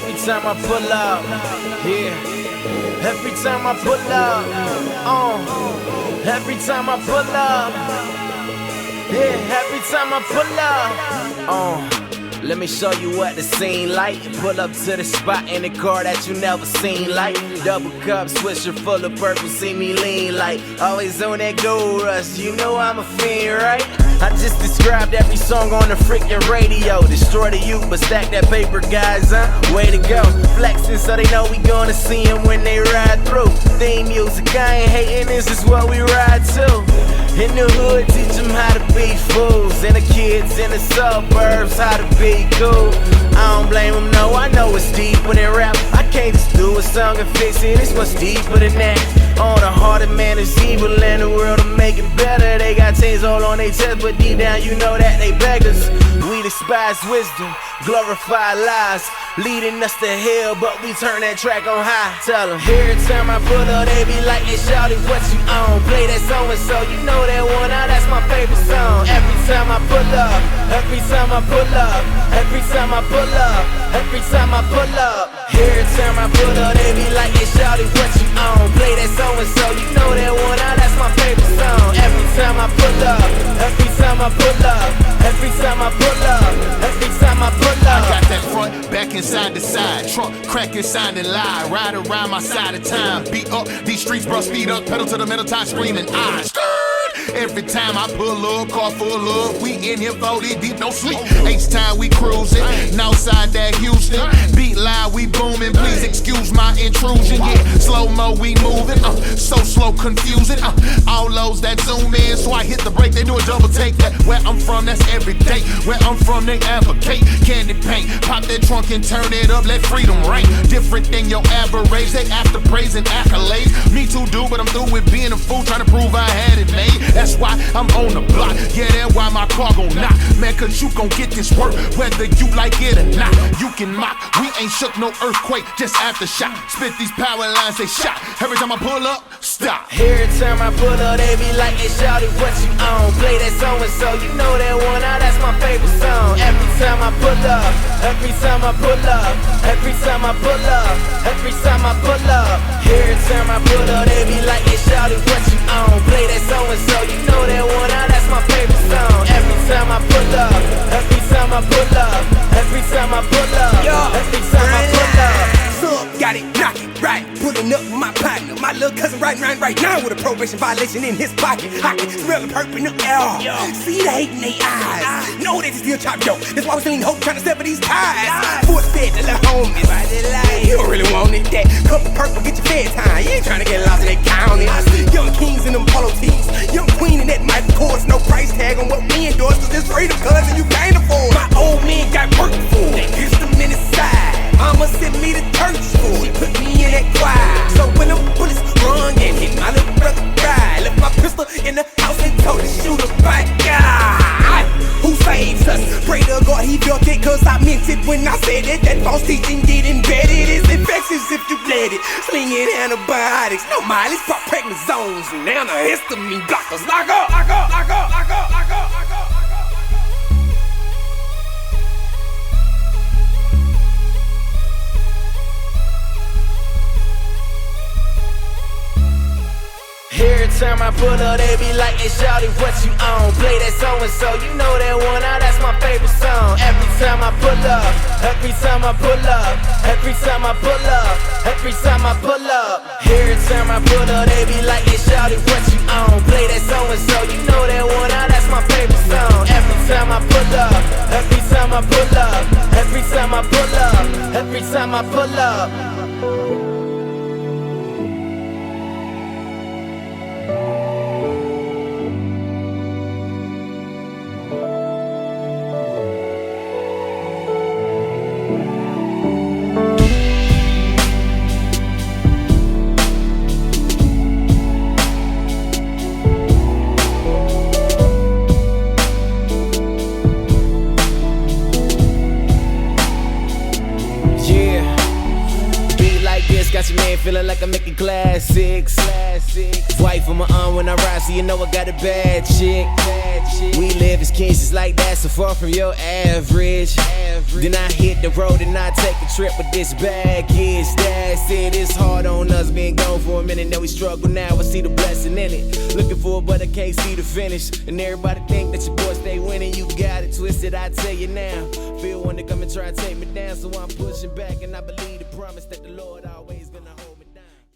Every time I pull up, yeah. Every time I pull up, every time I pull up, yeah. Every time I pull up, let me show you what the scene like. Pull up to the spot in a car that you never seen like. Double cup, swisher full of purple, see me lean like. Always on that gold rush, you know I'm a fiend, right? I just described every song on the freaking radio. Destroy the youth, but stack that paper, guys, huh? Way to go. Flexing so they know we gonna see them when they ride through. Theme music, I ain't hating, this is what we ride to. In the hood, teach them how to be fools. And the kids in the suburbs, how to be cool. I don't blame them, no, I know it's deeper than rap. I can't just do a song and fix it, it's much deeper than that. On the heart of man is evil in the world to make it better. They got chains all on their chest, but deep down you know that they beggars. We despise wisdom, glorify lies, leading us to hell, but we turn that track on high. Tell them, every time I pull up, they be like, hey, shawty, what you on? Play that song and so you know that one, that's my favorite song. Every time I pull up, every time I pull up, every time I pull up, every time I pull up. Every time I pull up, they be like, hey, shawty, what you on? Play that song and so you know that one, that's my favorite song. Every time I pull up, every time I pull up, every time I pull up, every time I pull up. I got that front, back, inside the side, trunk, crack inside and lie, ride around my side of time, beat up these streets, bro, speed up, pedal to the metal, tie screaming, every time I pull up, car full up, we in here 40 deep, no sleep. H-time we cruising, outside that Houston, beat loud, we booming. Please excuse my intrusion. Yeah, slow mo, we moving. So slow, confusing. All those that zoom in, so I hit the brake. They do a double take. That where I'm from, that's every day. Where I'm from, they advocate candy paint. Pop that trunk and turn it up, let freedom reign. Different than your average. They after praise and accolades. Me too, dude, but I'm through with being a fool, trying to prove I had it made. That's why I'm on the block. Yeah, that's why my car gon' knock. Man, cause you gon' get this work, whether you like it or not. You can mock, we ain't shook no earthquake, just aftershock. Spit these power lines, they shot. Every time I pull up, stop. Every time I pull up, they be like, hey, shawty, what you on? Play that song and so you know that one, that's my favorite song. Every time I pull up, every time I pull up, every time I pull up, every time I pull up. Every time I pull up, they be like, hey, shawty, what you on? Play that song and so you know that one, that's my favorite song. Every time I pull up, every time I pull up, every time I pull up, every time I pull up. Got it, knock it, right. Pulling up with my partner. My little cousin riding around right now with a probation violation in his pocket. I can smell the purple in the air. See the hate in their eyes. Know that you still chop dope. That's why we're still in hope trying to sever these ties. Force fed to the homies. You don't really want it. That cup of purple, get your fed time. You ain't trying to get lost in that county. Young kings in them polo tees. Young queen in that Michael Kors. No price tag on what we endorse. Cause this freedom cousin you can't afford. My old man got work for. They kissed him in his side. Mama sent me to church school, she put me in that choir. So when them bullets rung and hit my little brother cried, left my pistol in the house and told the shooter by God, who saves us? Pray to God he built it, cause I meant it when I said it. That false teaching get embedded, it's infectious if you let it. Slinging antibiotics, no mileage, pop pregnant zones, now the histamine blockers. Lock up, lock up, lock up, lock up, lock up, lock up. Every time I pull up, they be like, hey, shawty, what you on? Play that song and so you know that one, that's my favorite song. Every time I pull up, every time I pull up, every time I pull up, every time I pull up. Every time I pull up, they be like, hey, shawty, what you on? Play that song and so you know that one, that's my favorite song. Every time I pull up, every time I pull up, every time I pull up, every time I pull up. Just got your man feeling like I'm making classics. Wife on my arm when I ride, so you know I got a bad chick. We live as kings just like that, so far from your average. Then I hit the road and I take a trip with this baggage. That's it, it's hard on us being gone for a minute. Now we struggle now, I see the blessing in it. Looking for it, but I can't see the finish. And everybody think that your boy stay winning. You got it twisted, I tell you now. Feel one to come and try to take me down, so I'm pushing back. And I believe the promise that the Lord always